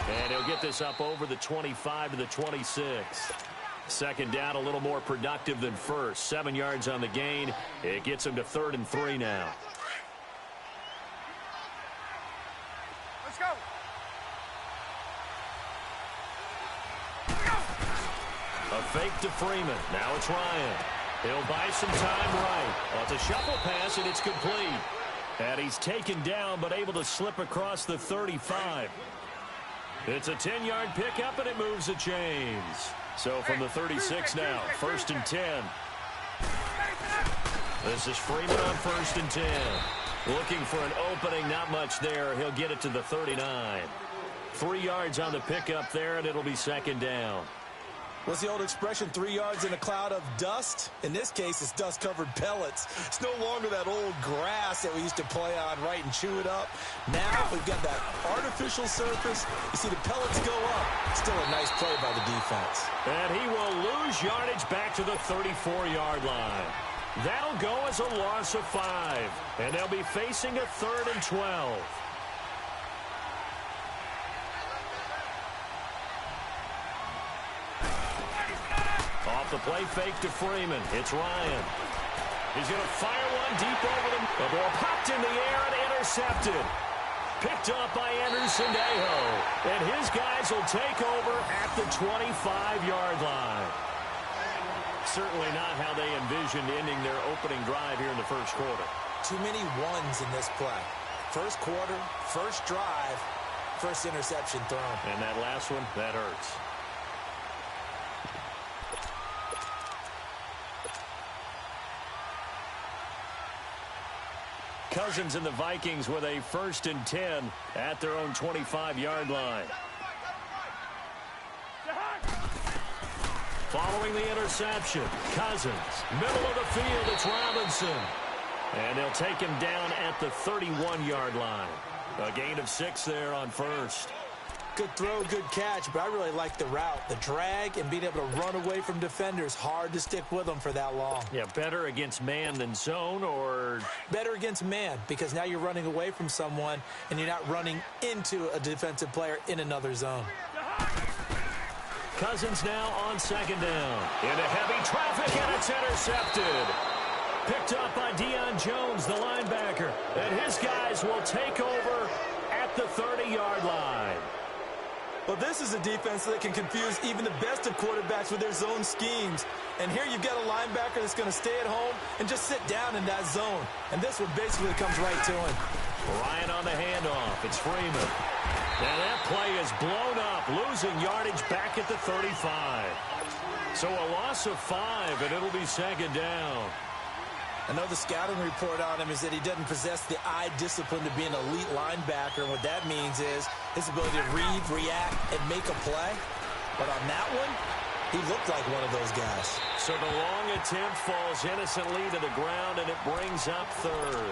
And he'll get this up over the 25 to the 26. Second down, a little more productive than first. 7 yards on the gain. It gets him to 3rd and 3 now. Let's go. A fake to Freeman. Now it's Ryan. He'll buy some time right. Well, it's a shuffle pass, and it's complete. And he's taken down, but able to slip across the 35. It's a 10-yard pickup, and it moves the chains. So from the 36 now, 1st and 10. This is Freeman on 1st and 10. Looking for an opening, not much there. He'll get it to the 39. 3 yards on the pickup there, and it'll be 2nd down. What's the old expression, 3 yards in a cloud of dust? In this case, it's dust-covered pellets. It's no longer that old grass that we used to play on, right, and chew it up. Now we've got that artificial surface. You see the pellets go up. Still a nice play by the defense. And he will lose yardage back to the 34-yard line. That'll go as a loss of 5. And they'll be facing a 3rd and 12. Off the play fake to Freeman. It's Ryan. He's going to fire one deep over the... The ball popped in the air and intercepted. Picked up by Anderson Dejo. And his guys will take over at the 25-yard line. Certainly not how they envisioned ending their opening drive here in the first quarter. Too many ones in this play. First quarter, first drive, first interception thrown. And that last one, that hurts. Cousins and the Vikings with a 1st and 10 at their own 25-yard line. Following the interception, Cousins, middle of the field, it's Robinson. And they'll take him down at the 31-yard line. A gain of 6 there on 1st. Good throw, good catch, but I really like the route. The drag and being able to run away from defenders. Hard to stick with them for that long. Yeah, better against man than zone, or... Better against man, because now you're running away from someone and you're not running into a defensive player in another zone. Cousins now on 2nd down. Into heavy traffic, and it's intercepted. Picked up by Deion Jones, the linebacker. And his guys will take over at the 30-yard line. Well, this is a defense that can confuse even the best of quarterbacks with their zone schemes. And here you've got a linebacker that's going to stay at home and just sit down in that zone. And this one basically comes right to him. Ryan on the handoff. It's Freeman. And that play is blown up, losing yardage back at the 35. So a loss of 5, and it'll be 2nd down. I know the scouting report on him is that he doesn't possess the eye discipline to be an elite linebacker. And what that means is his ability to read, react, and make a play. But on that one, he looked like one of those guys. So the long attempt falls innocently to the ground, and it brings up 3rd.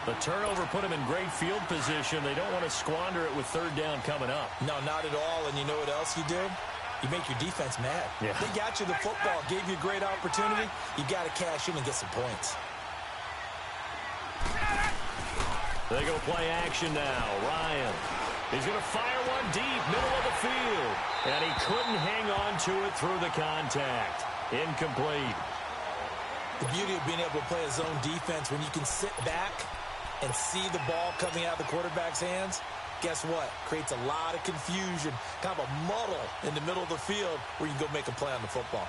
The turnover put him in great field position. They don't want to squander it with 3rd down coming up. No, not at all. And you know what else you do? You make your defense mad. Yeah. They got you the football, gave you a great opportunity. You got to cash in and get some points. They go play action now. Ryan. He's going to fire one deep, middle of the field. And he couldn't hang on to it through the contact. Incomplete. The beauty of being able to play a zone defense when you can sit back and see the ball coming out of the quarterback's hands, guess what? Creates a lot of confusion, kind of a muddle in the middle of the field where you can go make a play on the football.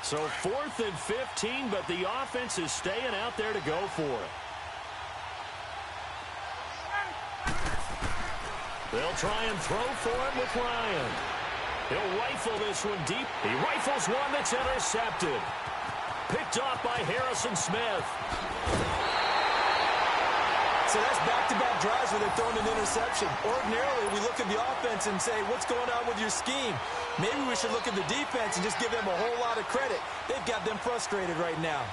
So 4th and 15, but the offense is staying out there to go for it. They'll try and throw for it with Ryan. He'll rifle this one deep. He rifles one that's intercepted. Picked off by Harrison Smith. So that's back-to-back drives where they're throwing an interception. Ordinarily, we look at the offense and say, what's going on with your scheme? Maybe we should look at the defense and just give them a whole lot of credit. They've got them frustrated right now.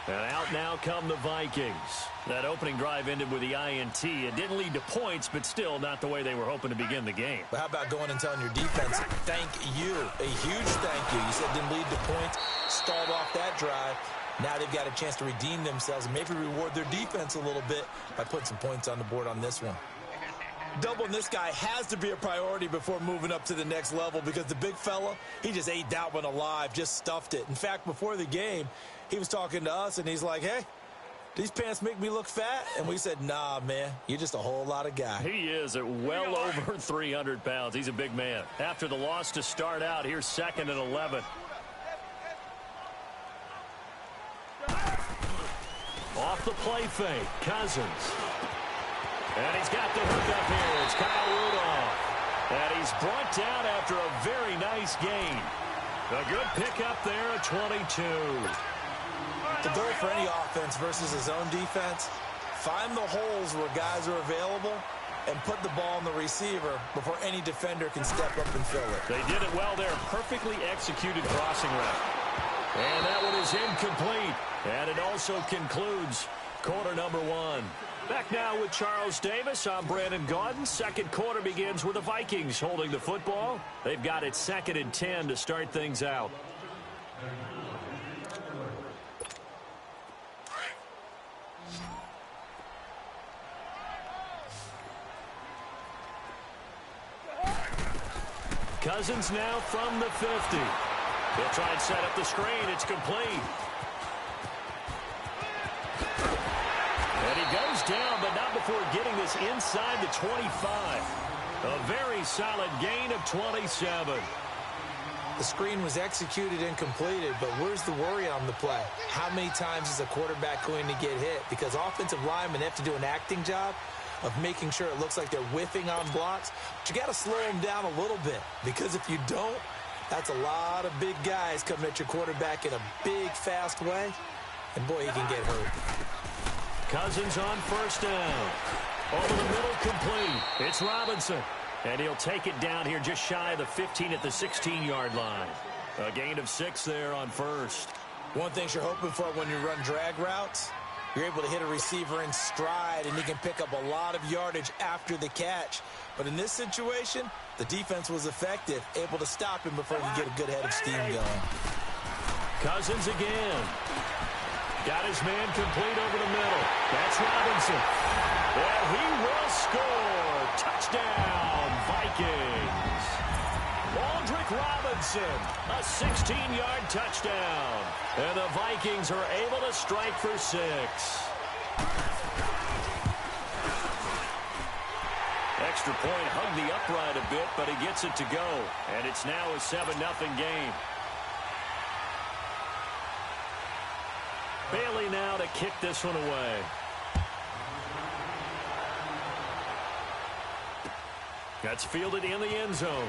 And out now come the Vikings. That opening drive ended with the INT. It didn't lead to points, but still not the way they were hoping to begin the game. But how about going and telling your defense, thank you, a huge thank you. You said it didn't lead to points, stalled off that drive. Now they've got a chance to redeem themselves and maybe reward their defense a little bit by putting some points on the board on this one. Doubling this guy has to be a priority before moving up to the next level because the big fella, he just ate that one alive, just stuffed it. In fact, before the game, he was talking to us, and he's like, hey, these pants make me look fat? And we said, nah, man, you're just a whole lot of guy. He is at well over 300 pounds. He's a big man. After the loss to start out, here's 2nd and 11. Off the play fake, Cousins. And he's got the hook up here. It's Kyle Rudolph. And he's brought down after a very nice gain. A good pickup there at 22. The goal for any offense versus his own defense, find the holes where guys are available and put the ball on the receiver before any defender can step up and fill it. They did it well there. Perfectly executed crossing route. And that one is incomplete. And it also concludes quarter number 1. Back now with Charles Davis. I'm Brandon Gaudin. Second quarter begins with the Vikings holding the football. They've got it 2nd and 10 to start things out. Cousins now from the 50. He'll try and set up the screen. It's complete. And he goes down, but not before getting this inside the 25. A very solid gain of 27. The screen was executed and completed, but where's the worry on the play? How many times is a quarterback going to get hit? Because offensive linemen have to do an acting job of making sure it looks like they're whiffing on blocks. But you got to slow them down a little bit, because if you don't, that's a lot of big guys coming at your quarterback in a big, fast way. And, boy, he can get hurt. Cousins on first down. Over the middle, complete. It's Robinson. And he'll take it down here just shy of the 15 at the 16-yard line. A gain of 6 there on first. One thing you're hoping for when you run drag routes, you're able to hit a receiver in stride, and he can pick up a lot of yardage after the catch. But in this situation, the defense was effective, able to stop him before he could get a good head of steam going. Cousins again. Got his man complete over the middle. That's Robinson. And he will score. Touchdown, Vikings. Aldrick Robinson, a 16-yard touchdown. And the Vikings are able to strike for 6. Extra point hugged the upright a bit, but he gets it to go. And it's now a 7-0 game. Bailey now to kick this one away. That's fielded in the end zone.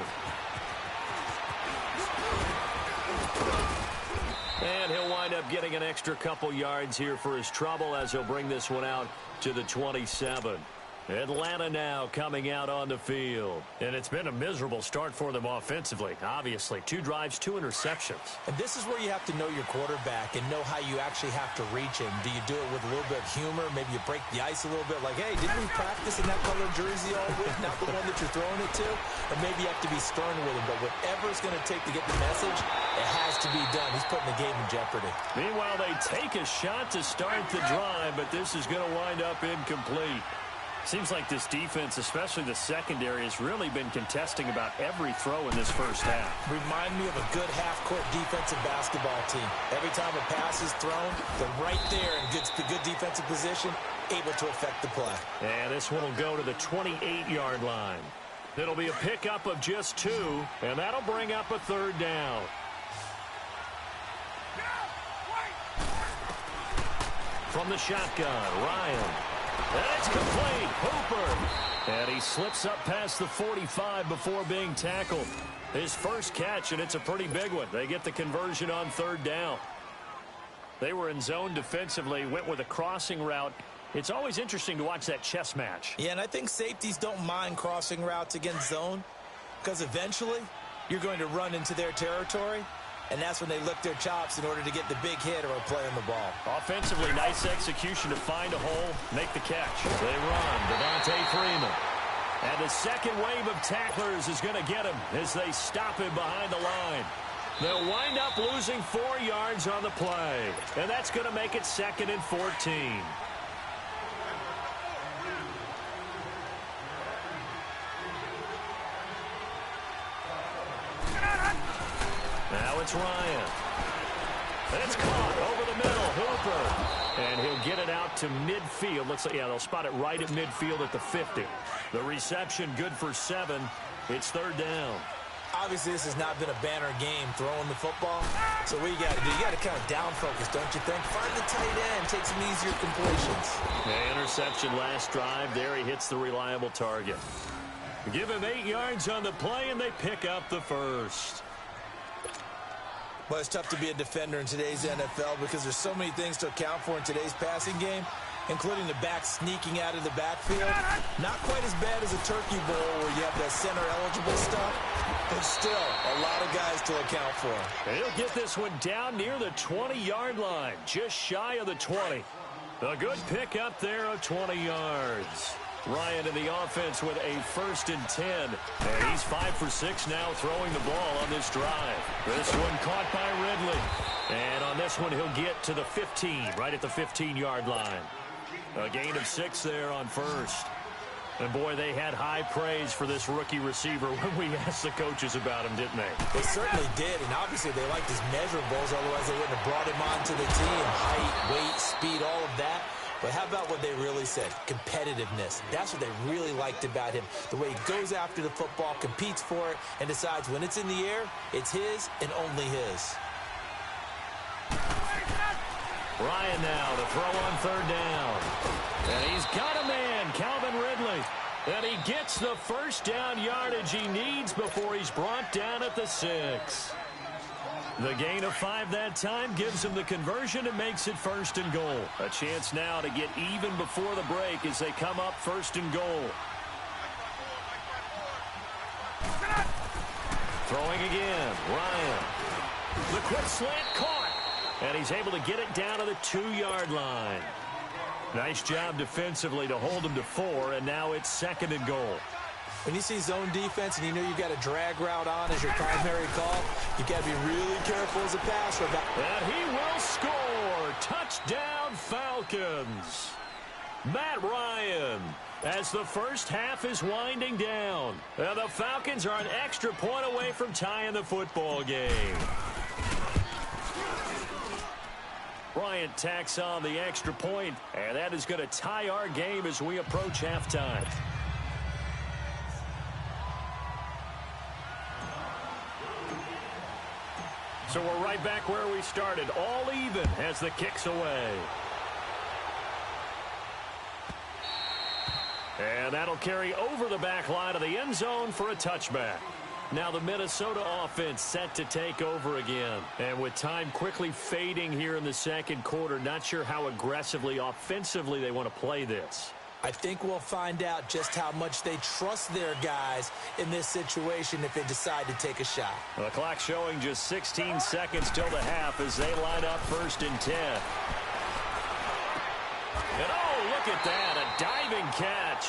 And he'll wind up getting an extra couple yards here for his trouble as he'll bring this one out to the 27. Atlanta now coming out on the field. And it's been a miserable start for them offensively. Obviously, 2 drives, 2 interceptions. And this is where you have to know your quarterback and know how you actually have to reach him. Do you do it with a little bit of humor? Maybe you break the ice a little bit like, hey, didn't we practice in that color jersey all week? Not the one that you're throwing it to? Or maybe you have to be stern with him. But whatever it's going to take to get the message, it has to be done. He's putting the game in jeopardy. Meanwhile, they take a shot to start the drive, but this is going to wind up incomplete. Seems like this defense, especially the secondary, has really been contesting about every throw in this first half. Remind me of a good half-court defensive basketball team. Every time a pass is thrown, they're right there in good defensive position, able to affect the play. And this one will go to the 28-yard line. It'll be a pickup of just 2, and that'll bring up a 3rd down. From the shotgun, Ryan. And it's complete. Hooper. And he slips up past the 45 before being tackled. His first catch, and it's a pretty big one. They get the conversion on 3rd down. They were in zone defensively, went with a crossing route. It's always interesting to watch that chess match. Yeah, and I think safeties don't mind crossing routes against zone because eventually you're going to run into their territory. and that's when they lick their chops in order to get the big hit or a play on the ball. Offensively, nice execution to find a hole, make the catch. They run, Devontae Freeman. And the second wave of tacklers is going to get him as they stop him behind the line. They'll wind up losing 4 yards on the play, and that's going to make it 2nd and 14. Now it's Ryan. And it's caught over the middle. Hooper. And he'll get it out to midfield. Looks like, yeah, they'll spot it right at midfield at the 50. The reception good for 7. It's 3rd down. Obviously, this has not been a banner game throwing the football. So what you got to do, you got to kind of down focus, don't you think? Find the tight end, take some easier completions. Yeah, interception last drive. There he hits the reliable target. Give him 8 yards on the play, and they pick up the first. Well, it's tough to be a defender in today's NFL because there's so many things to account for in today's passing game, including the back sneaking out of the backfield. Not quite as bad as a turkey bowl where you have that center-eligible stuff, but still a lot of guys to account for. He'll get this one down near the 20-yard line, just shy of the 20. A good pick up there of 20 yards. Ryan in the offense with a 1st and 10. And he's 5 for 6 now throwing the ball on this drive. This one caught by Ridley. And on this one, he'll get to the 15, right at the 15-yard line. A gain of 6 there on 1st. And, boy, they had high praise for this rookie receiver when we asked the coaches about him, didn't they? They certainly did, and obviously they liked his measurables, otherwise they wouldn't have brought him onto the team. Height, weight, speed, all of that. But how about what they really said? Competitiveness. That's what they really liked about him. The way he goes after the football, competes for it, and decides when it's in the air, it's his and only his. Ryan now to throw on 3rd down. And he's got a man, Calvin Ridley. And he gets the 1st down yardage he needs before he's brought down at the 6. The gain of 5 that time gives him the conversion and makes it 1st and goal. A chance now to get even before the break as they come up 1st and goal. Throwing again, Ryan. The quick slant caught. And he's able to get it down to the 2-yard line. Nice job defensively to hold him to 4, and now it's 2nd and goal. When you see zone defense and you know you've got a drag route on as your primary call, you've got to be really careful as a passer. And he will score. Touchdown, Falcons. Matt Ryan, as the first half is winding down. And the Falcons are an extra point away from tying the football game. Bryant tacks on the extra point, and that is going to tie our game as we approach halftime. So we're right back where we started, all even as the kick's away. And that'll carry over the back line of the end zone for a touchback. Now the Minnesota offense set to take over again. And with time quickly fading here in the 2nd quarter, not sure how aggressively, offensively they want to play this. I think we'll find out just how much they trust their guys in this situation if they decide to take a shot. The clock showing just 16 seconds till the half as they line up 1st and 10. And oh, look at that, a diving catch.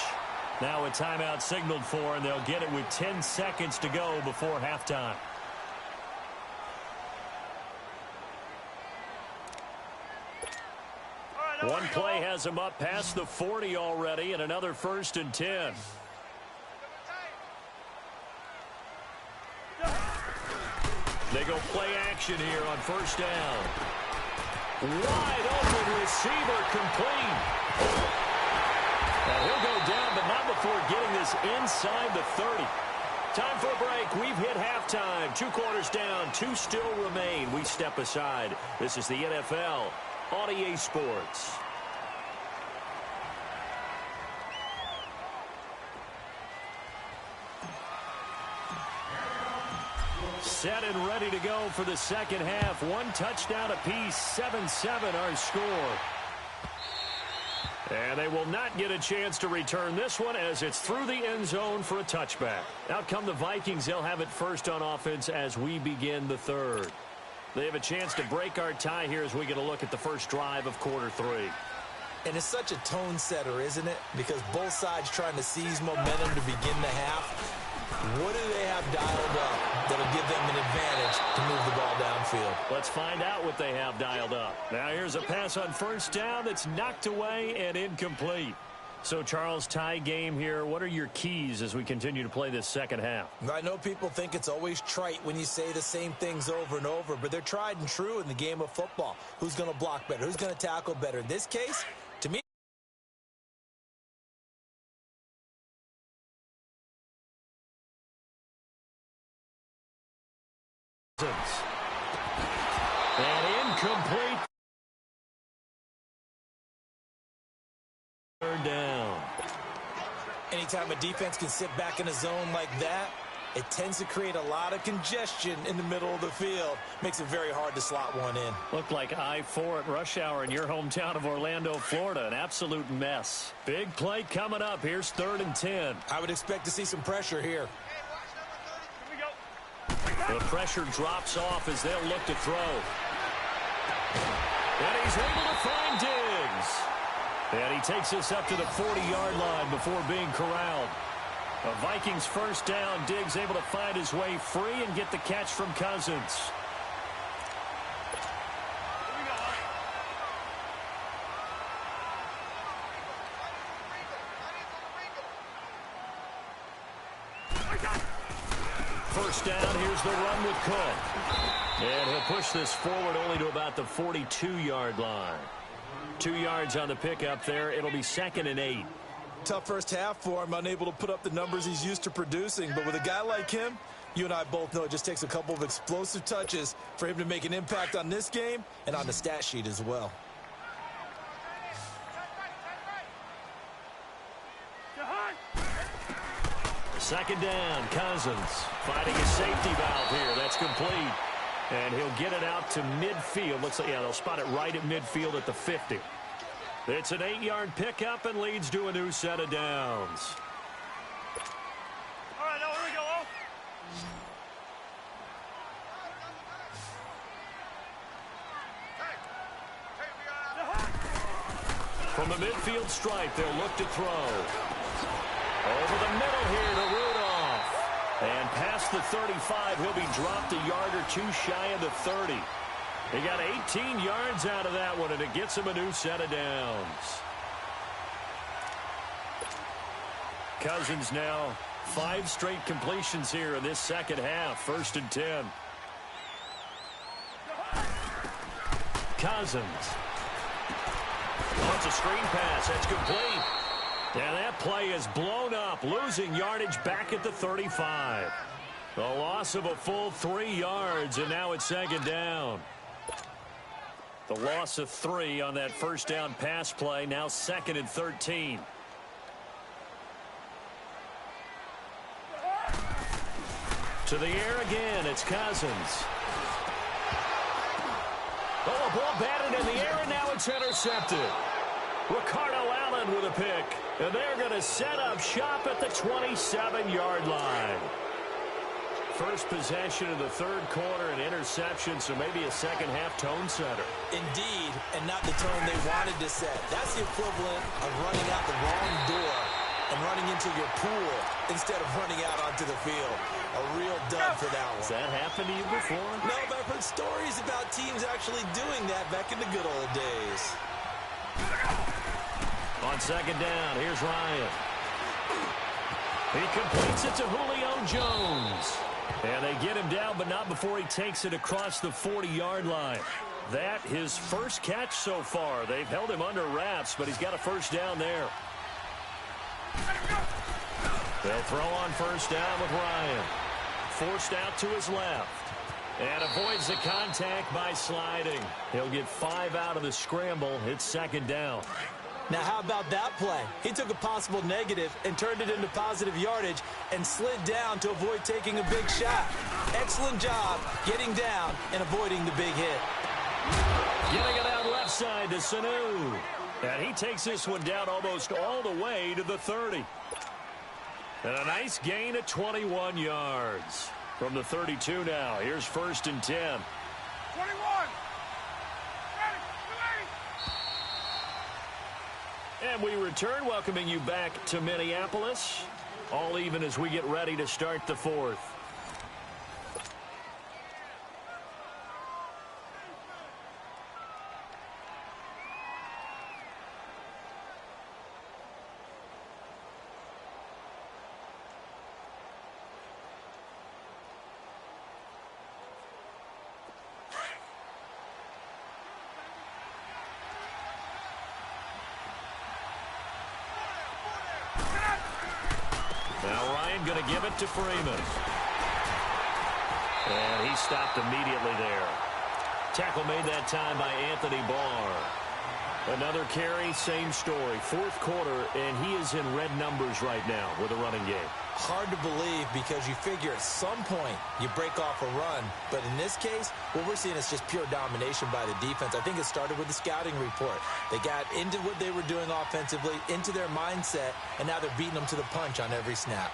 Now a timeout signaled for, and they'll get it with 10 seconds to go before halftime. One play has him up past the 40 already, and another 1st and 10. They go play action here on 1st down. Wide open receiver complete. And he'll go down, but not before getting this inside the 30. Time for a break. We've hit halftime. 2 quarters down. 2 still remain. We step aside. This is the NFL on EA Sports. Set and ready to go for the 2nd half. 1 touchdown apiece. 7-7 our score. And they will not get a chance to return this one as it's through the end zone for a touchback. Out come the Vikings. They'll have it first on offense as we begin the 3rd. They have a chance to break our tie here as we get a look at the first drive of quarter 3. And it's such a tone setter, isn't it? Because both sides trying to seize momentum to begin the half. What do they have dialed up that'll give them an advantage to move the ball downfield? Let's find out what they have dialed up. Now here's a pass on first down that's knocked away and incomplete. So, Charles, tie game here. What are your keys as we continue to play this second half? I know people think it's always trite when you say the same things over and over, but they're tried and true in the game of football. Who's going to block better? Who's going to tackle better? In this case, to me, and incomplete. Third down. Anytime a defense can sit back in a zone like that, it tends to create a lot of congestion in the middle of the field. Makes it very hard to slot one in. Looked like I-4 at rush hour in your hometown of Orlando, Florida. An absolute mess. Big play coming up. Here's 3rd and 10. I would expect to see some pressure here. The pressure drops off as they'll look to throw. And he's able to find Diggs. And he takes us up to the 40-yard line before being corralled. A Vikings first down. Diggs able to find his way free and get the catch from Cousins. First down, here's the run with Cook. And he'll push this forward only to about the 42-yard line. 2 yards on the pickup there. It'll be 2nd and 8. Tough first half for him, unable to put up the numbers he's used to producing. But with a guy like him, you and I both know it just takes a couple of explosive touches for him to make an impact on this game and on the stat sheet as well. Second down, Cousins finding a safety valve here. That's complete. And he'll get it out to midfield. Looks like, yeah, they'll spot it right at midfield at the 50. It's an 8-yard pickup and leads to a new set of downs. All right, now here we go. From the midfield stripe, they'll look to throw. Over the middle here to Rudolph. And past the 35, he'll be dropped a yard or two shy of the 30. He got 18 yards out of that one, and it gets him a new set of downs. Cousins now 5 straight completions here in this second half. 1st and 10. Cousins. Oh, it's a screen pass. That's complete. And that play is blown up, losing yardage back at the 35. A loss of a full 3 yards, and now it's 2nd down. The loss of 3 on that first down pass play, now 2nd and 13. To the air again, it's Cousins. Oh, a ball batted in the air, and now it's intercepted. Ricardo Allen with a pick. And they're going to set up shop at the 27-yard line. First possession of the 3rd quarter, an interception, so maybe a second-half tone setter. Indeed, and not the tone they wanted to set. That's the equivalent of running out the wrong door and running into your pool instead of running out onto the field. A real dud for that one. Has that happened to you before? No, but I've heard stories about teams actually doing that back in the good old days. On 2nd down, here's Ryan. He completes it to Julio Jones. And they get him down, but not before he takes it across the 40-yard line. That his first catch so far. They've held him under wraps, but he's got a first down there. They'll throw on first down with Ryan. Forced out to his left. And avoids the contact by sliding. He'll get 5 out of the scramble. It's 2nd down. Now, how about that play? He took a possible negative and turned it into positive yardage and slid down to avoid taking a big shot. Excellent job getting down and avoiding the big hit. Getting it out left side to Sanu. And he takes this one down almost all the way to the 30. And a nice gain of 21 yards. From the 32 now, here's 1st and 10. 21. Ready. And we return, welcoming you back to Minneapolis. All even as we get ready to start the fourth. Now Ryan going to give it to Freeman. And he stopped immediately there. Tackle made that time by Anthony Barr. Another carry, same story. Fourth quarter, and he is in red numbers right now with a running game. Hard to believe because you figure at some point you break off a run. But in this case, what we're seeing is just pure domination by the defense. I think it started with the scouting report. They got into what they were doing offensively, into their mindset, and now they're beating them to the punch on every snap.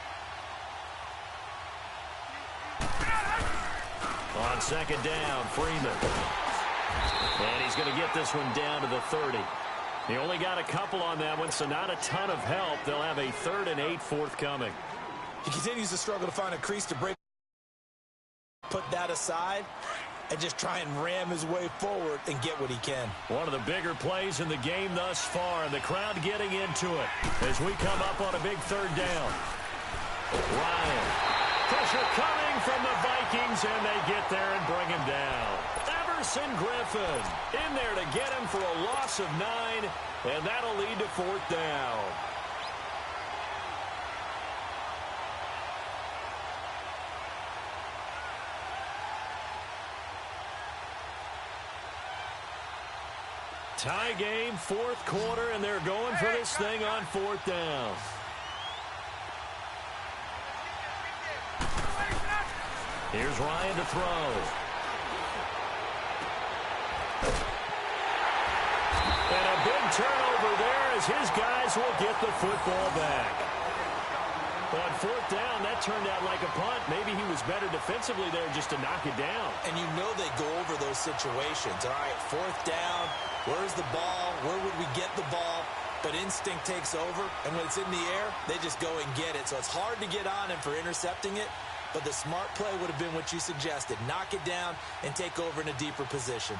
On second down, Freeman. And he's going to get this one down to the 30. He only got a couple on that one, so not a ton of help. They'll have a 3rd and 8 forthcoming. He continues to struggle to find a crease to break. Put that aside and just try and ram his way forward and get what he can. One of the bigger plays in the game thus far, and the crowd getting into it as we come up on a big 3rd down. Ryan. Pressure coming from the Vikings, and they get there and bring him down. Everson Griffin in there to get him for a loss of 9, and that'll lead to 4th down. Tie game, 4th quarter, and they're going for this thing on 4th down. Here's Ryan to throw. And a big turnover there as his guys will get the football back. On 4th down, that turned out like a punt. Maybe he was better defensively there just to knock it down. And you know they go over those situations. All right, 4th down, where's the ball? Where would we get the ball? But instinct takes over, and when it's in the air, they just go and get it. So it's hard to get on him for intercepting it. But the smart play would have been what you suggested. Knock it down and take over in a deeper position.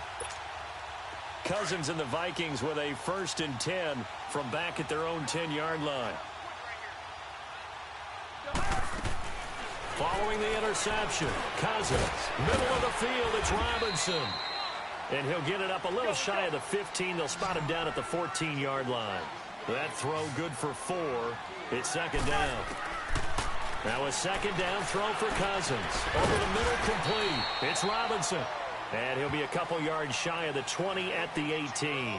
Cousins and the Vikings with a 1st and 10 from back at their own 10-yard line. Following the interception, Cousins, middle of the field, it's Robinson. And he'll get it up a little shy of the 15. They'll spot him down at the 14-yard line. That throw good for 4. It's 2nd down. Now a 2nd down throw for Cousins. Over the middle, complete. It's Robinson. And he'll be a couple yards shy of the 20 at the 18.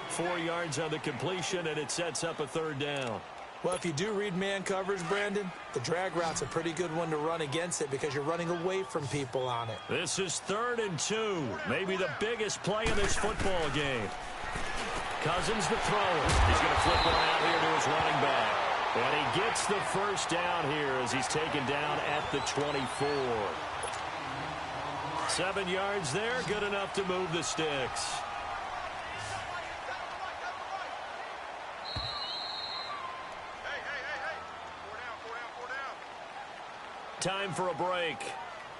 4 yards on the completion, and it sets up a 3rd down. Well, if you do read man coverage, Brandon, the drag route's a pretty good one to run against it because you're running away from people on it. This is 3rd and 2. Maybe the biggest play in this football game. Cousins the thrower. He's going to flip one out here to his running back. And he gets the 1st down here as he's taken down at the 24. 7 yards there, good enough to move the sticks. Time for a break.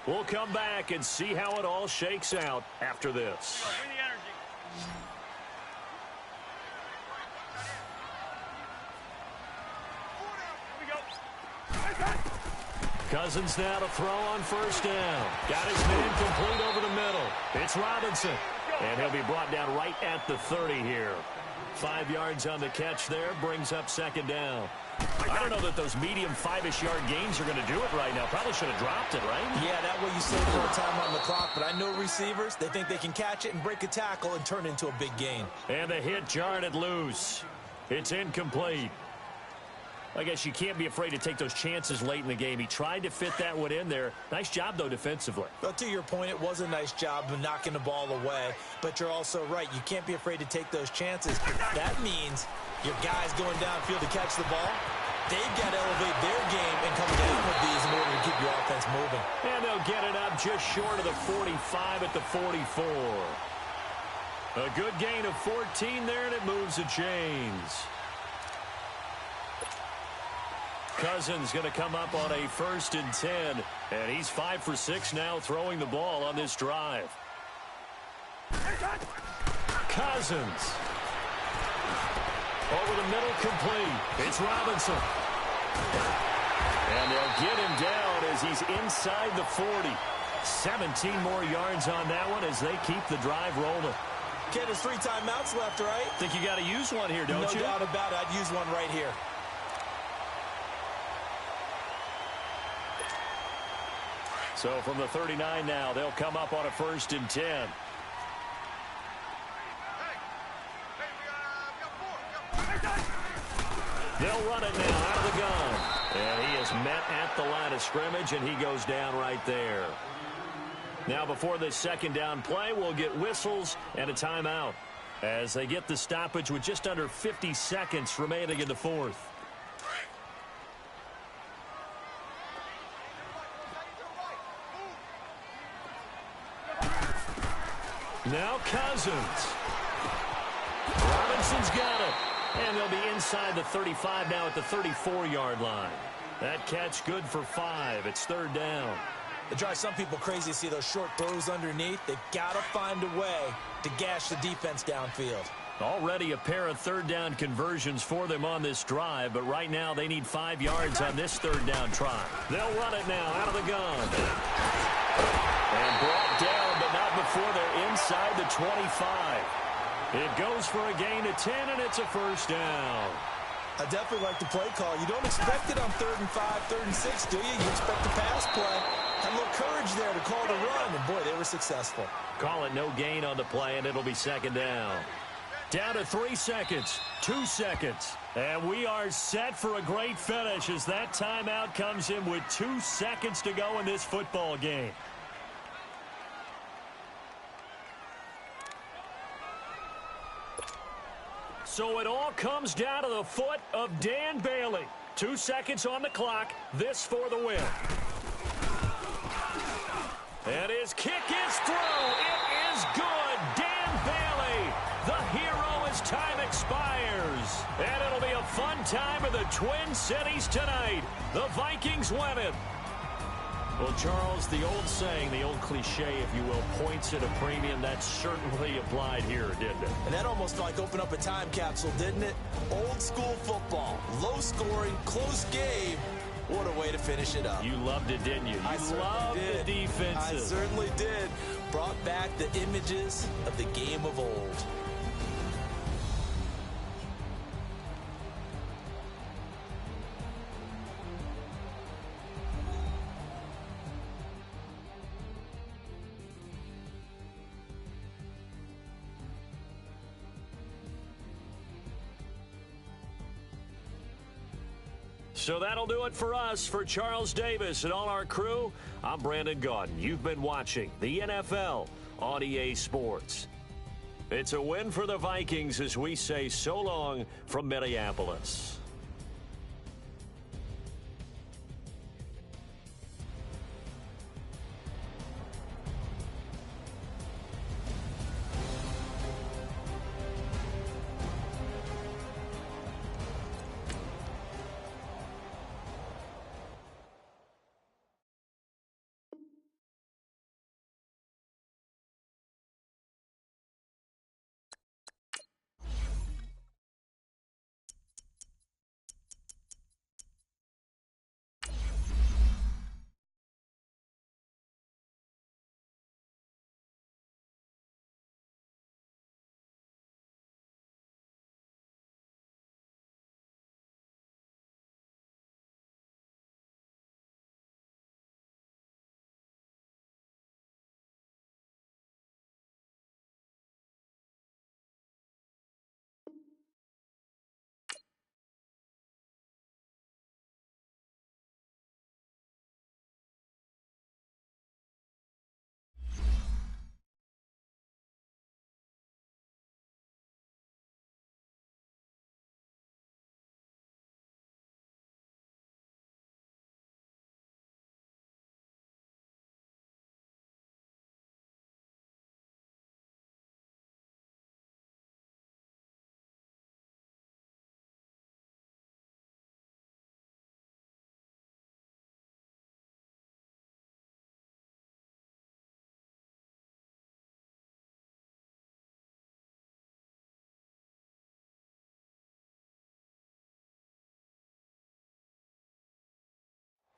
We'll come back and see how it all shakes out after this. Cousins now to throw on 1st down. Got his man complete over the middle. It's Robinson. And he'll be brought down right at the 30 here. 5 yards on the catch there. Brings up 2nd down. I don't know that those medium 5-ish yard gains are going to do it right now. Probably should have dropped it, right? Yeah, that way you save more time on the clock. But I know receivers, they think they can catch it and break a tackle and turn it into a big gain. And the hit jarred it loose. It's incomplete. I guess you can't be afraid to take those chances late in the game. He tried to fit that one in there. Nice job, though, defensively. Well, to your point, it was a nice job of knocking the ball away. But you're also right. You can't be afraid to take those chances. That means your guy's going downfield to catch the ball. They've got to elevate their game and come down with these in order to keep your offense moving. And they'll get it up just short of the 45 at the 44. A good gain of 14 there, and it moves the chains. Cousins going to come up on a 1st and 10, and he's 5 for 6 now throwing the ball on this drive. Cousins. Over the middle, complete. It's Robinson. And they'll get him down as he's inside the 40. 17 more yards on that one as they keep the drive rolling. Okay, there's 3 timeouts left, right? Think you got to use one here, don't you? No doubt about it. I'd use one right here. So from the 39 now, they'll come up on a 1st and 10. They'll run it now out of the gun. And he is met at the line of scrimmage, and he goes down right there. Now before this 2nd down play, we'll get whistles and a timeout as they get the stoppage with just under 50 seconds remaining in the 4th. Now Cousins. Robinson's got it. And they'll be inside the 35 now at the 34-yard line. That catch good for 5. It's 3rd down. It drives some people crazy to see those short throws underneath. They've got to find a way to gash the defense downfield. Already a pair of 3rd down conversions for them on this drive, but right now they need 5 yards on this 3rd down try. They'll run it now out of the gun. And brought down, but not before they're inside the 25. It goes for a gain of 10, and it's a 1st down. I definitely like the play call. You don't expect it on 3rd and 5, 3rd and 6, do you? You expect the pass play. Had a little courage there to call the run, and boy, they were successful. Call it no gain on the play, and it'll be 2nd down. Down to 3 seconds, 2 seconds. And we are set for a great finish as that timeout comes in with 2 seconds to go in this football game. So it all comes down to the foot of Dan Bailey. 2 seconds on the clock. This for the win. And his kick is through. It is good. Dan Bailey, the hero as time expires. And it'll be a fun time in the Twin Cities tonight. The Vikings win it. Well, Charles, the old saying, the old cliche, if you will, points at a premium, that certainly applied here, didn't it? And that almost like opened up a time capsule, didn't it? Old school football, low scoring, close game. What a way to finish it up. You loved it, didn't you? You loved the defenses. I certainly did. Brought back the images of the game of old. So that'll do it for us. For Charles Davis and all our crew, I'm Brandon Gaudin. You've been watching the NFL on EA Sports. It's a win for the Vikings as we say so long from Minneapolis.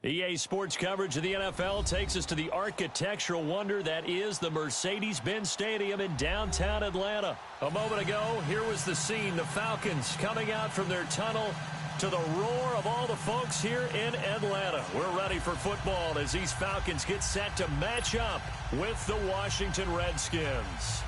EA Sports coverage of the NFL takes us to the architectural wonder that is the Mercedes-Benz Stadium in downtown Atlanta. A moment ago, here was the scene. The Falcons coming out from their tunnel to the roar of all the folks here in Atlanta. We're ready for football as these Falcons get set to match up with the Washington Redskins.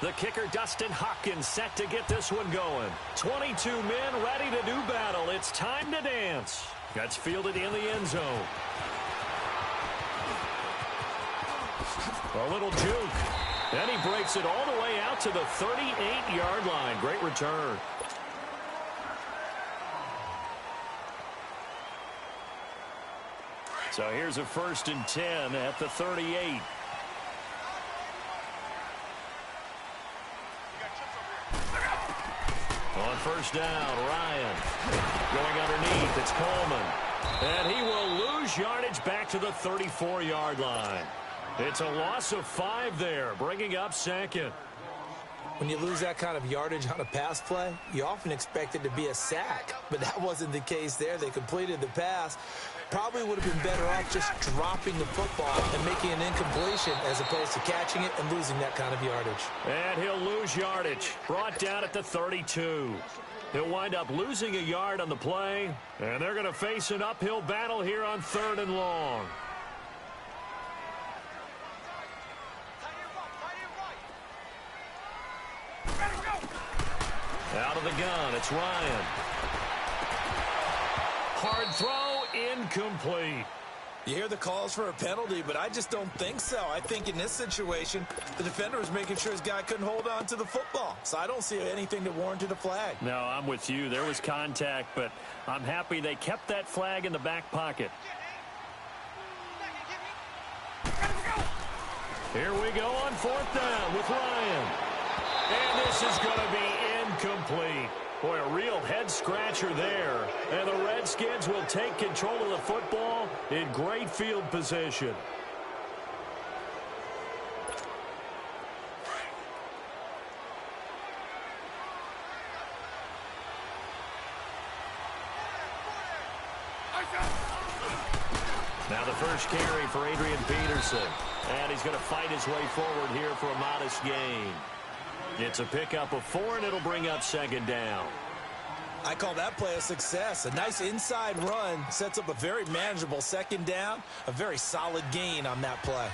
The kicker, Dustin Hopkins, set to get this one going. 22 men ready to do battle. It's time to dance. That's fielded in the end zone. A little juke. And he breaks it all the way out to the 38-yard line. Great return. So here's a 1st and 10 at the 38. On 1st down, Ryan going underneath. It's Coleman. And he will lose yardage back to the 34-yard line. It's a loss of 5 there, bringing up 2nd. When you lose that kind of yardage on a pass play, you often expect it to be a sack. But that wasn't the case there. They completed the pass. Probably would have been better off just dropping the football and making an incompletion as opposed to catching it and losing that kind of yardage. And he'll lose yardage. Brought down at the 32. He'll wind up losing a yard on the play. And they're going to face an uphill battle here on 3rd and long. Out of the gun, it's Ryan. Hard throw, incomplete. You hear the calls for a penalty, but I just don't think so. I think in this situation, the defender was making sure his guy couldn't hold on to the football. So I don't see anything that warranted a flag. No, I'm with you. There was contact, but I'm happy they kept that flag in the back pocket. Here we go on 4th down with Ryan. And this is going to be incomplete. Boy, a real head-scratcher there. And the Redskins will take control of the football in great field position. Now the first carry for Adrian Peterson. And he's going to fight his way forward here for a modest gain. It's a pickup of 4, and it'll bring up 2nd down. I call that play a success. A nice inside run sets up a very manageable 2nd down. A very solid gain on that play.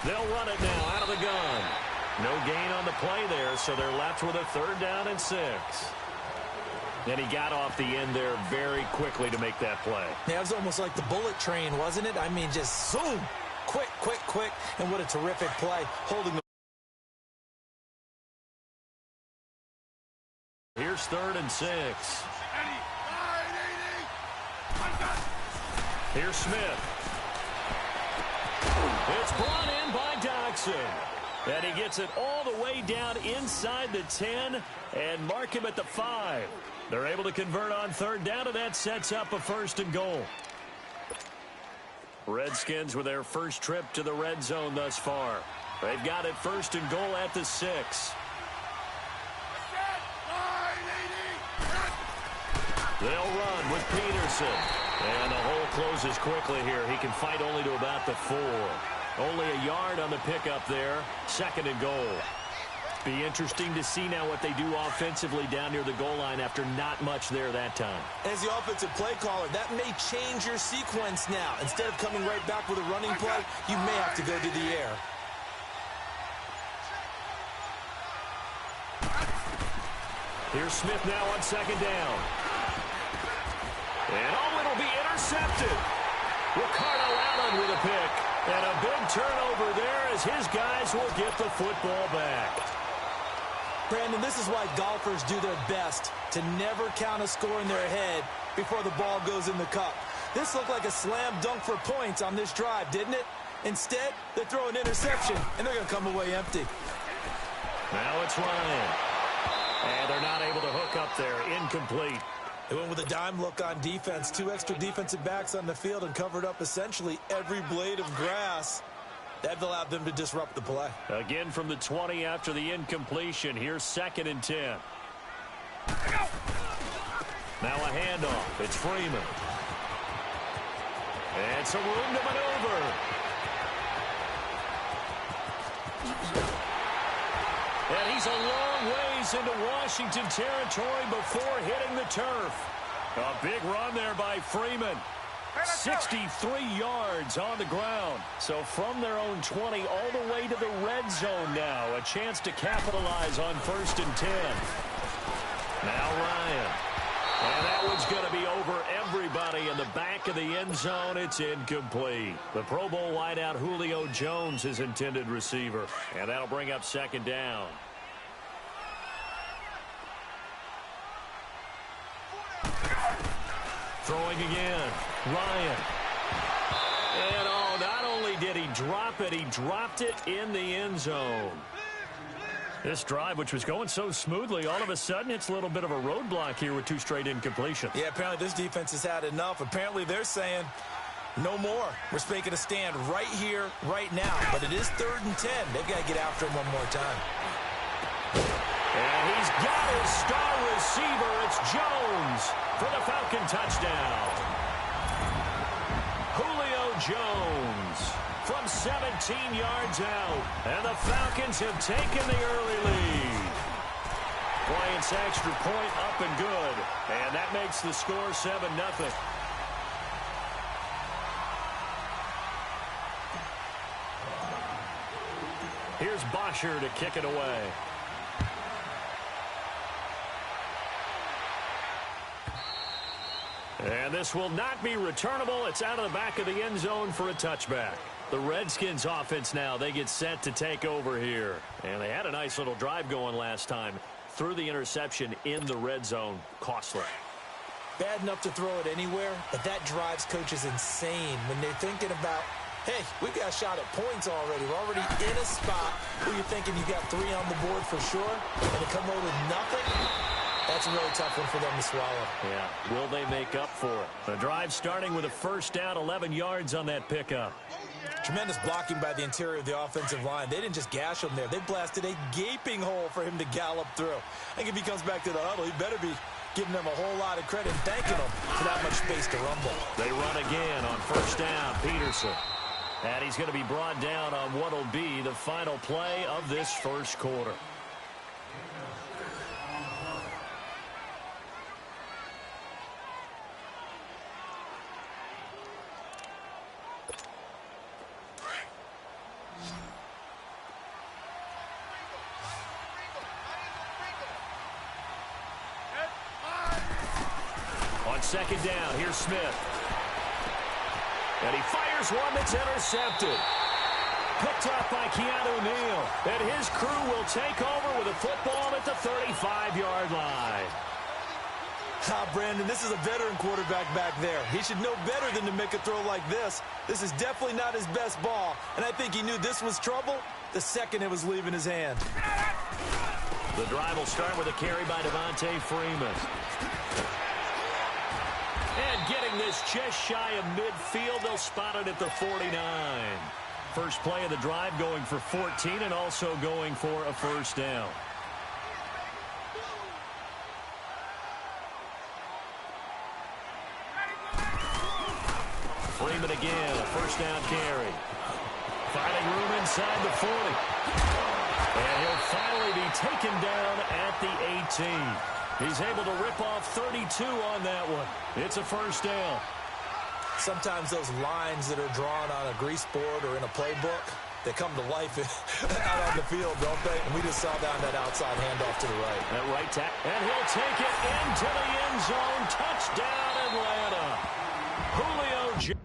They'll run it now out of the gun. No gain on the play there, so they're left with a 3rd down and 6. And he got off the end there very quickly to make that play. Yeah, it was almost like the bullet train, wasn't it? I mean, just zoom. Quick, quick, quick. And what a terrific play. Holding the... Here's 3rd and 6. Here's Smith. It's brought in by Doxson. And he gets it all the way down inside the 10 and mark him at the 5. They're able to convert on 3rd down, and that sets up a 1st and goal. Redskins with their first trip to the red zone thus far. They've got it 1st and goal at the 6. They'll run with Peterson. And the hole closes quickly here. He can fight only to about the 4. Only a yard on the pickup there. 2nd and goal. Be interesting to see now what they do offensively down near the goal line after not much there that time. As the offensive play caller, that may change your sequence now. Instead of coming right back with a running play, you may have to go to the air. Here's Smith now on 2nd down. And it'll be intercepted. Ricardo Allen with a pick. And a big turnover there as his guys will get the football back. Brandon, this is why golfers do their best to never count a score in their head before the ball goes in the cup. This looked like a slam dunk for points on this drive, didn't it? Instead, they throw an interception, and they're going to come away empty. Now it's Ryan. And they're not able to hook up there. Incomplete. They went with a dime look on defense. 2 extra defensive backs on the field and covered up essentially every blade of grass. That allowed them to disrupt the play. Again from the 20 after the incompletion. Here's 2nd and 10. Now a handoff. It's Freeman. And some room to maneuver. And he's a long ways into Washington territory before hitting the turf. A big run there by Freeman. 63 yards on the ground. So from their own 20 all the way to the red zone now. A chance to capitalize on 1st and 10. Now Ryan. And that one's going to be over everybody in the back of the end zone. It's incomplete. The Pro Bowl wideout Julio Jones is intended receiver. And that'll bring up 2nd down. Throwing again. Ryan. And not only did he drop it, he dropped it in the end zone. This drive, which was going so smoothly, all of a sudden it's a little bit of a roadblock here with 2 straight incompletions. Yeah, apparently this defense has had enough. Apparently they're saying no more. We're making a stand right here, right now. But it is 3rd and 10. They've got to get after him one more time. And he's got his star receiver. It's Jones for the Falcon touchdown. Julio Jones from 17 yards out. And the Falcons have taken the early lead. Bryant's extra point up and good. And that makes the score 7-0. Here's Bosher to kick it away. And this will not be returnable. It's out of the back of the end zone for a touchback. The Redskins offense now, they get set to take over here. And they had a nice little drive going last time. Threw the interception in the red zone. Costly. Bad enough to throw it anywhere, but that drives coaches insane when they're thinking about, hey, we got a shot at points already. We're already in a spot where you're thinking you got 3 on the board for sure, and to come away with nothing. That's a really tough one for them to swallow. Yeah, will they make up for it? The drive starting with a 1st down, 11 yards on that pickup. Tremendous blocking by the interior of the offensive line. They didn't just gash him there. They blasted a gaping hole for him to gallop through. I think if he comes back to the huddle, he better be giving them a whole lot of credit and thanking them for that much space to rumble. They run again on 1st down, Peterson. And he's going to be brought down on what will be the final play of this 1st quarter. On 2nd down, here's Smith. And he fires one that's intercepted. Picked up by Keanu Neal. And his crew will take over with a football at the 35-yard line. Brandon, this is a veteran quarterback back there. He should know better than to make a throw like this. This is definitely not his best ball. And I think he knew this was trouble the second it was leaving his hand. The drive will start with a carry by Devontae Freeman. And getting this just shy of midfield, they'll spot it at the 49. First play of the drive going for 14 and also going for a 1st down. Freeman again, a 1st down carry. Finding room inside the 40. And he'll finally be taken down at the 18. He's able to rip off 32 on that one. It's a 1st down. Sometimes those lines that are drawn on a grease board or in a playbook, they come to life out on the field, don't they? And we just saw down that outside handoff to the right. That right tackle. And he'll take it into the end zone. Touchdown, Atlanta. Julio Jones.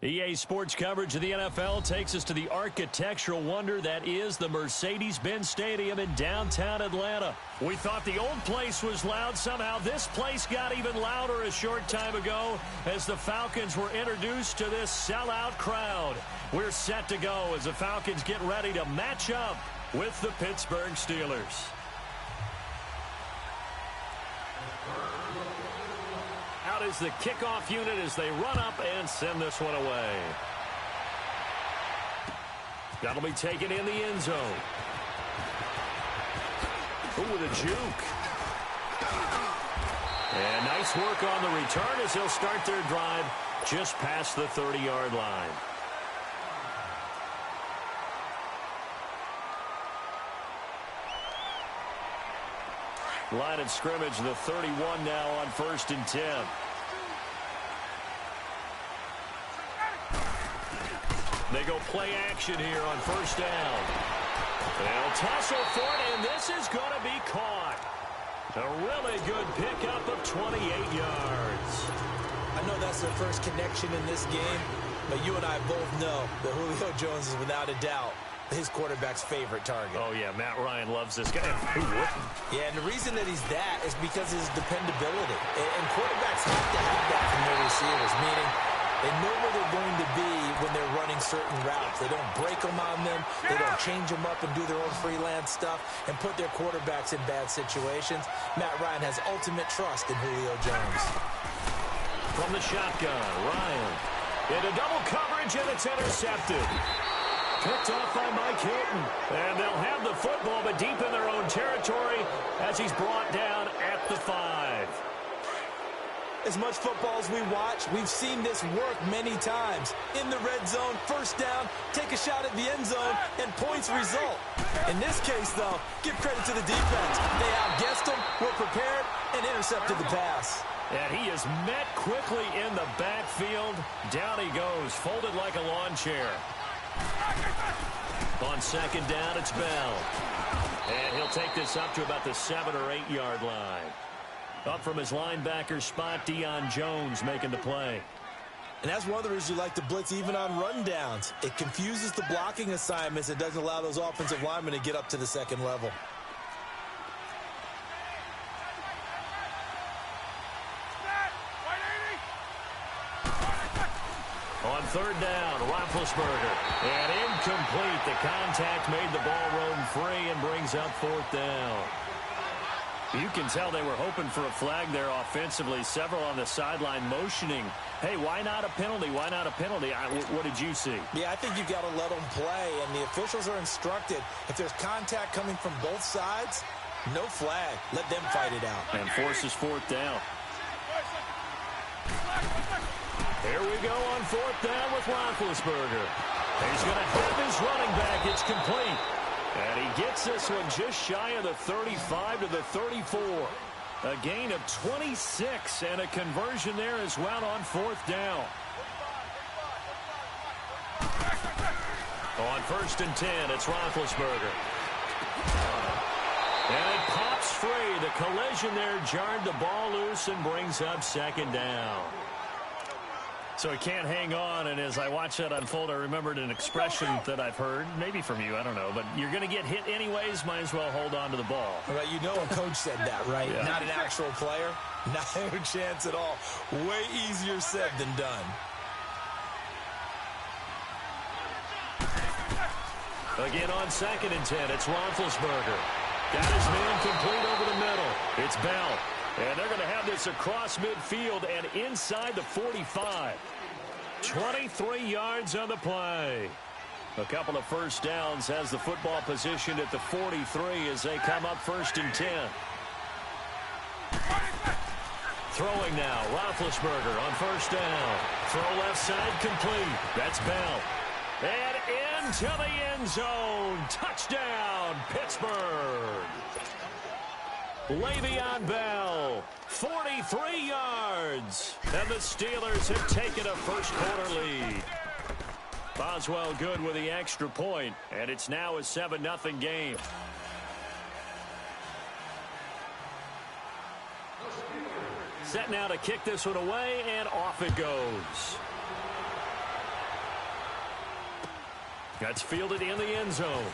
EA Sports coverage of the NFL takes us to the architectural wonder that is the Mercedes-Benz Stadium in downtown Atlanta. We thought the old place was loud. Somehow this place got even louder a short time ago as the Falcons were introduced to this sellout crowd. We're set to go as the Falcons get ready to match up with the Pittsburgh Steelers. Out is the kickoff unit as they run up and send this one away. That'll be taken in the end zone. Ooh, with a juke. And nice work on the return as they'll start their drive just past the 30-yard line. Line of scrimmage, the 31 now on 1st and 10. They go play action here on 1st down. They'll tussle for it, and this is going to be caught. A really good pickup of 28 yards. I know that's their first connection in this game, but you and I both know that Julio Jones is without a doubt his quarterback's favorite target. Oh, yeah, Matt Ryan loves this guy. Who wouldn't? Yeah, and the reason that he's that is because of his dependability. And quarterbacks have to have that from their receivers, meaning they know where they're going to be when they're running certain routes. They don't break them on them. They don't change them up and do their own freelance stuff and put their quarterbacks in bad situations. Matt Ryan has ultimate trust in Julio Jones. From the shotgun, Ryan into double coverage, and it's intercepted. Picked off by Mike Hilton. And they'll have the football, but deep in their own territory as he's brought down at the 5. As much football as we watch, we've seen this work many times. In the red zone, 1st down, take a shot at the end zone, and points result. In this case, though, give credit to the defense. They outguessed him, were prepared, and intercepted the pass. And he is met quickly in the backfield. Down he goes, folded like a lawn chair. On 2nd down, it's Bell. And he'll take this up to about the 7 or 8 yard line. Up from his linebacker spot, Deion Jones making the play. And that's one of the reasons you like to blitz even on rundowns. It confuses the blocking assignments. It doesn't allow those offensive linemen to get up to the 2nd level. On 3rd down, Roethlisberger. And incomplete. The contact made the ball roam free and brings up 4th down. You can tell they were hoping for a flag there offensively. Several on the sideline motioning. Hey, why not a penalty? Why not a penalty? What did you see? Yeah, I think you've got to let them play, and the officials are instructed. If there's contact coming from both sides, no flag. Let them fight it out. And forces 4th down. Here we go on 4th down with Roethlisberger. He's going to have his running back. It's complete. And he gets this one just shy of the 35 to the 34. A gain of 26 and a conversion there as well on 4th down. On 1st and 10, it's Roethlisberger. And it pops free. The collision there jarred the ball loose and brings up 2nd down. So he can't hang on, and as I watch that unfold, I remembered an expression that I've heard, maybe from you, I don't know, but you're going to get hit anyways, might as well hold on to the ball. Right, you know a coach said that, right? Yeah. Not an actual player. Not a chance at all. Way easier said than done. Again on 2nd and 10, it's Roethlisberger. Got his man complete over the middle. It's Bell. And they're going to have this across midfield and inside the 45. 23 yards on the play. A couple of 1st downs, has the football positioned at the 43 as they come up 1st and 10. Throwing now, Roethlisberger on 1st down. Throw left side complete. That's Bell. And into the end zone. Touchdown, Pittsburgh. Le'Veon Bell, 43 yards. And the Steelers have taken a 1st quarter lead. Boswell good with the extra point, and it's now a 7-0 game. Set now to kick this one away, and off it goes. That's fielded in the end zone.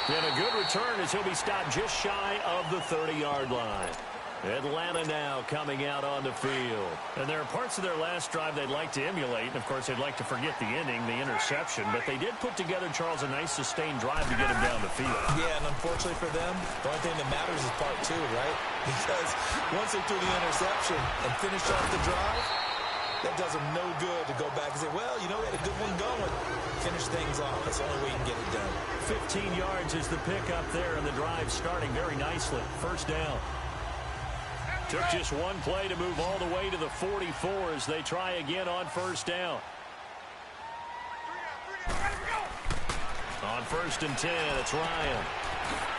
And a good return as he'll be stopped just shy of the 30-yard line. Atlanta now coming out on the field. And there are parts of their last drive they'd like to emulate. And, of course, they'd like to forget the ending, the interception. But they did put together, Charles, a nice sustained drive to get him down the field. Yeah, and unfortunately for them, the only thing that matters is part two, right? Because once they threw the interception and finished off the drive, that does them no good to go back and say, well, you know, we had a good one going. Finish things off. That's the only way you can get it done. 15 yards is the pickup there, and the drive starting very nicely. First down. Took just one play to move all the way to the 44 as they try again on first down. On 1st and 10, it's Ryan.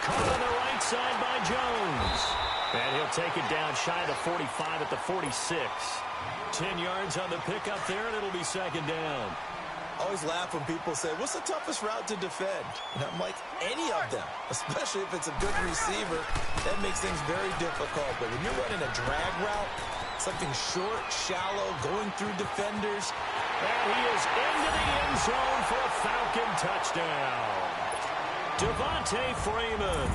Caught on the right side by Jones. And he'll take it down shy of the 45 at the 46. 10 yards on the pickup there, and it'll be second down. I always laugh when people say, what's the toughest route to defend? And I'm like, any of them, especially if it's a good receiver. That makes things very difficult. But when you're running a drag route, something short, shallow, going through defenders. And he is into the end zone for a Falcon touchdown. Devontae Freeman,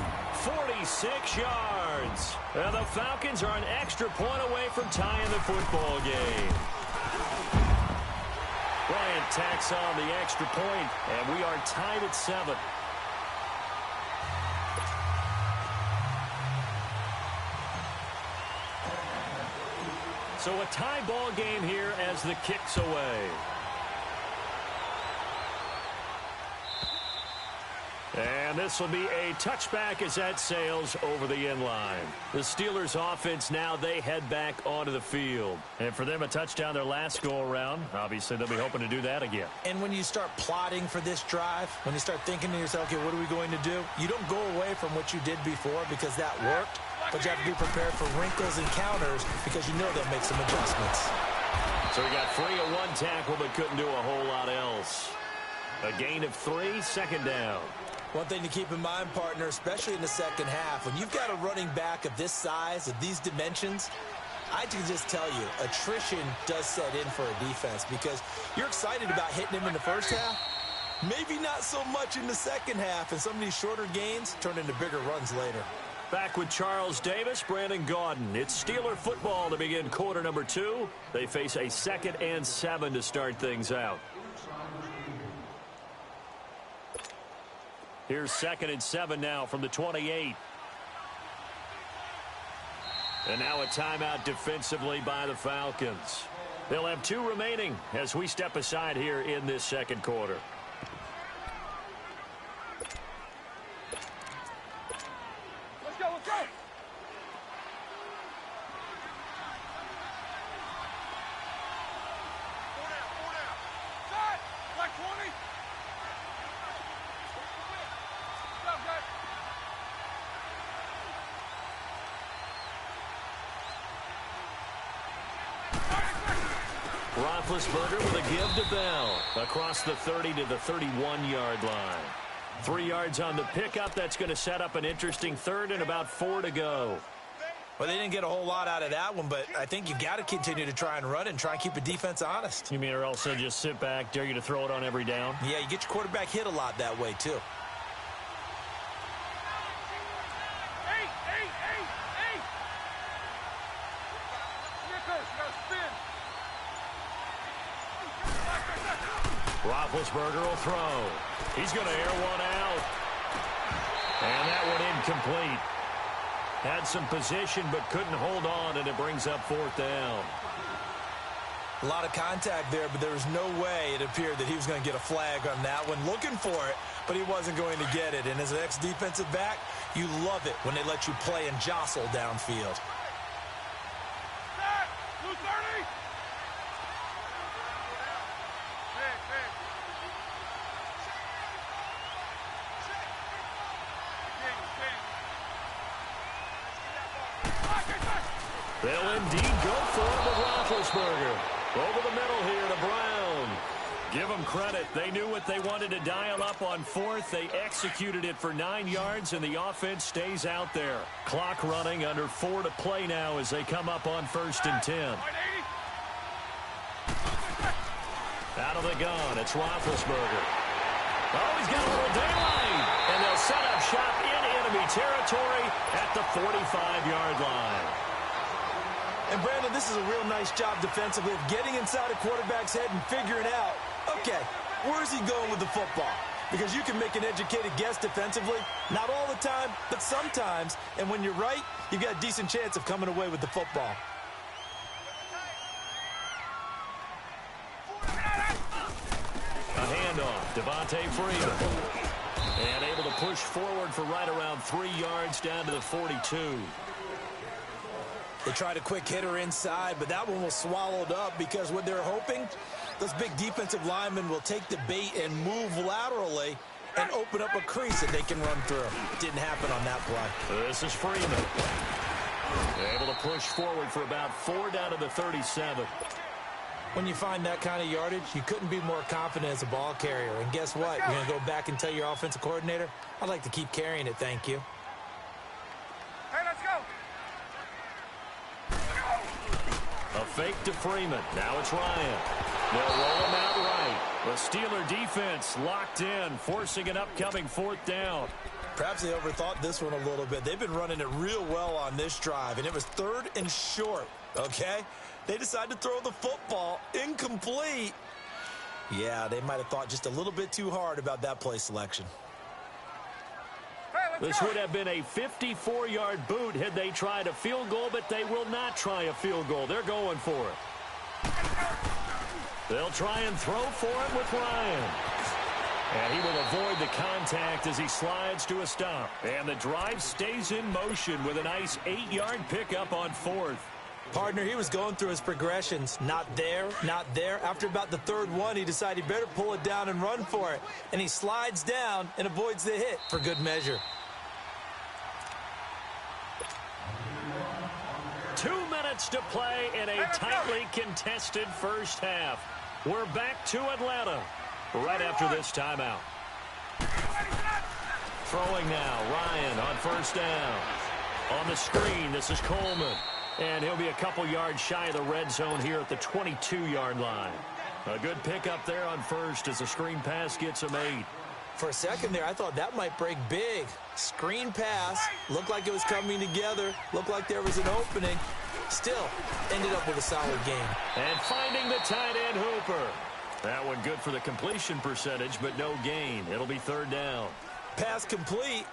46 yards. And the Falcons are an extra point away from tying the football game. Bryant tacks on the extra point, and we are tied at 7. So a tie ball game here as the kick's away. And this will be a touchback as that sails over the end line. The Steelers offense now, they head back onto the field. And for them, a touchdown their last go-around. Obviously, they'll be hoping to do that again. And when you start plotting for this drive, when you start thinking to yourself, okay, what are we going to do? You don't go away from what you did before because that worked. But you have to be prepared for wrinkles and counters because you know they'll make some adjustments. So we got 3 on 1 tackle, but couldn't do a whole lot else. A gain of 3, second down. One thing to keep in mind, partner, especially in the second half, when you've got a running back of this size, of these dimensions, I can just tell you, attrition does set in for a defense because you're excited about hitting him in the first half. Maybe not so much in the second half, and some of these shorter gains turn into bigger runs later. Back with Charles Davis, Brandon Gaudin. It's Steeler football to begin quarter number 2. They face a 2nd and 7 to start things out. Here's 2nd and 7 now from the 28. And now a timeout defensively by the Falcons. They'll have 2 remaining as we step aside here in this second quarter. Let's go, let's go. Four down. Set. Like 20. Roethlisberger with a give to Bell across the 30 to the 31-yard line. 3 yards on the pickup. That's going to set up an interesting third and about 4 to go. Well, they didn't get a whole lot out of that one, but I think you got to continue to try and run and try and keep the defense honest. You mean or else they'll just sit back, dare you to throw it on every down? Yeah, you get your quarterback hit a lot that way, too. Roethlisberger will throw. He's going to air one out. And that one incomplete. Had some position but couldn't hold on, and it brings up 4th down. A lot of contact there, but there was no way it appeared that he was going to get a flag on that one. Looking for it, but he wasn't going to get it. And as an ex-defensive back, you love it when they let you play and jostle downfield. They'll indeed go for it with Roethlisberger. Over the middle here to Brown. Give them credit. They knew what they wanted to dial up on 4th. They executed it for 9 yards, and the offense stays out there. Clock running, under 4 to play now as they come up on 1st and 10. Out of the gun, it's Roethlisberger. Oh, he's got a little daylight. And they'll set up shop in enemy territory at the 45-yard line. And, Brandon, this is a real nice job defensively of getting inside a quarterback's head and figuring out, okay, where's he going with the football? Because you can make an educated guess defensively, not all the time, but sometimes. And when you're right, you've got a decent chance of coming away with the football. A handoff, Devontae Freeman. And able to push forward for right around 3 yards down to the 42. They tried a quick hitter inside, but that one was swallowed up because what they're hoping, those big defensive linemen will take the bait and move laterally and open up a crease that they can run through. Didn't happen on that play. This is Freeman. Able to push forward for about 4 down to the 37. When you find that kind of yardage, you couldn't be more confident as a ball carrier. And guess what? You're going to go back and tell your offensive coordinator, I'd like to keep carrying it, thank you. Hey, let's go. A fake to Freeman. Now it's Ryan. They'll roll him out right. The Steeler defense locked in, forcing an upcoming 4th down. Perhaps they overthought this one a little bit. They've been running it real well on this drive, and it was 3rd and short, okay? They decided to throw the football incomplete. Yeah, they might have thought just a little bit too hard about that play selection. This would have been a 54-yard boot had they tried a field goal, but they will not try a field goal. They're going for it. They'll try and throw for it with Ryan. And he will avoid the contact as he slides to a stop. And the drive stays in motion with a nice 8-yard pickup on 4th. Partner, he was going through his progressions. Not there, not there. After about the 3rd one, he decided he better pull it down and run for it. And he slides down and avoids the hit for good measure. 2 minutes to play in a tightly contested first half. We're back to Atlanta right after this timeout. Throwing now, Ryan on 1st down. On the screen, this is Coleman. And he'll be a couple yards shy of the red zone here at the 22-yard line. A good pickup there on 1st as the screen pass gets him 8. For a second there, I thought that might break big. Screen pass, looked like it was coming together, looked like there was an opening. Still, ended up with a solid game. And finding the tight end Hooper. That one good for the completion percentage, but no gain. It'll be 3rd down. Pass complete,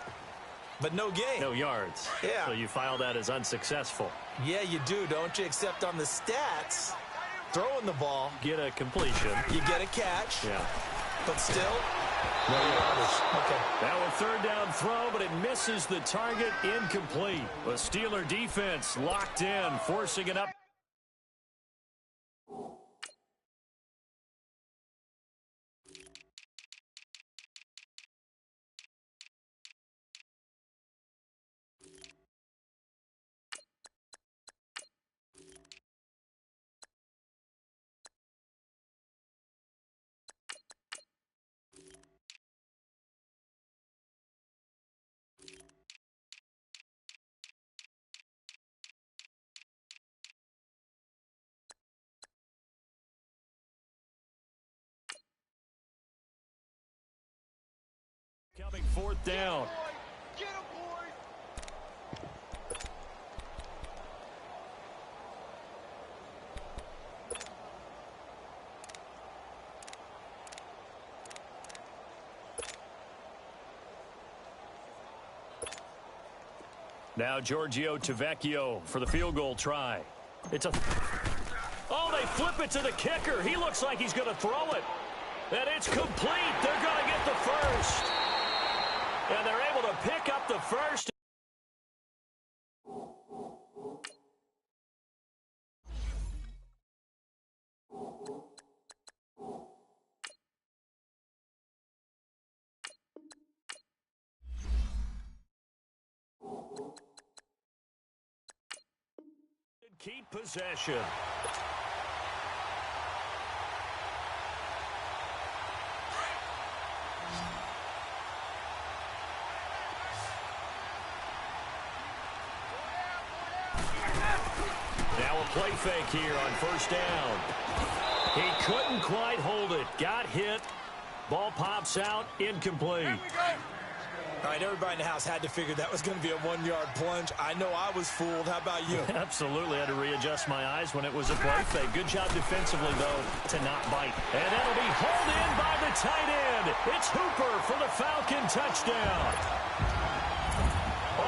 but no gain. No yards. Yeah. So you file that as unsuccessful. Yeah, you do, don't you? Except on the stats, throwing the ball, Get a completion. you get a catch, Yeah. but still, no yardage. Okay. Now a 3rd down throw, but it misses the target, incomplete. The Steeler defense locked in, forcing it up. Coming 4th down. Get him, boys. Now Giorgio Tavecchio for the field goal try. It's a... Oh, they flip it to the kicker. He looks like he's going to throw it. And it's complete. They're going to get the first. And they're able to pick up the first. Keep possession. Now a play fake here on 1st down. He couldn't quite hold it. Got hit. Ball pops out. Incomplete. Here we go. All right, everybody in the house had to figure that was going to be a 1-yard plunge. I know I was fooled. How about you? Absolutely. I had to readjust my eyes when it was a play fake. Good job defensively, though, to not bite. And that'll be hauled in by the tight end. It's Hooper for the Falcon touchdown.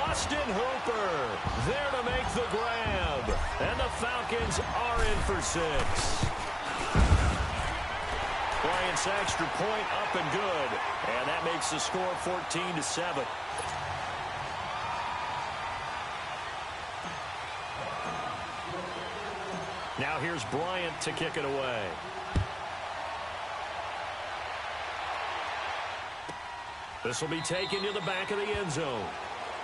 Austin Hooper there to make the grab. And the Falcons are in for 6. Bryant's extra point up and good. And that makes the score 14-7. Now here's Bryant to kick it away. This will be taken to the back of the end zone.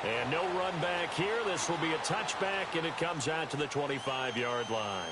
And no run back here. This will be a touchback, and it comes out to the 25-yard line.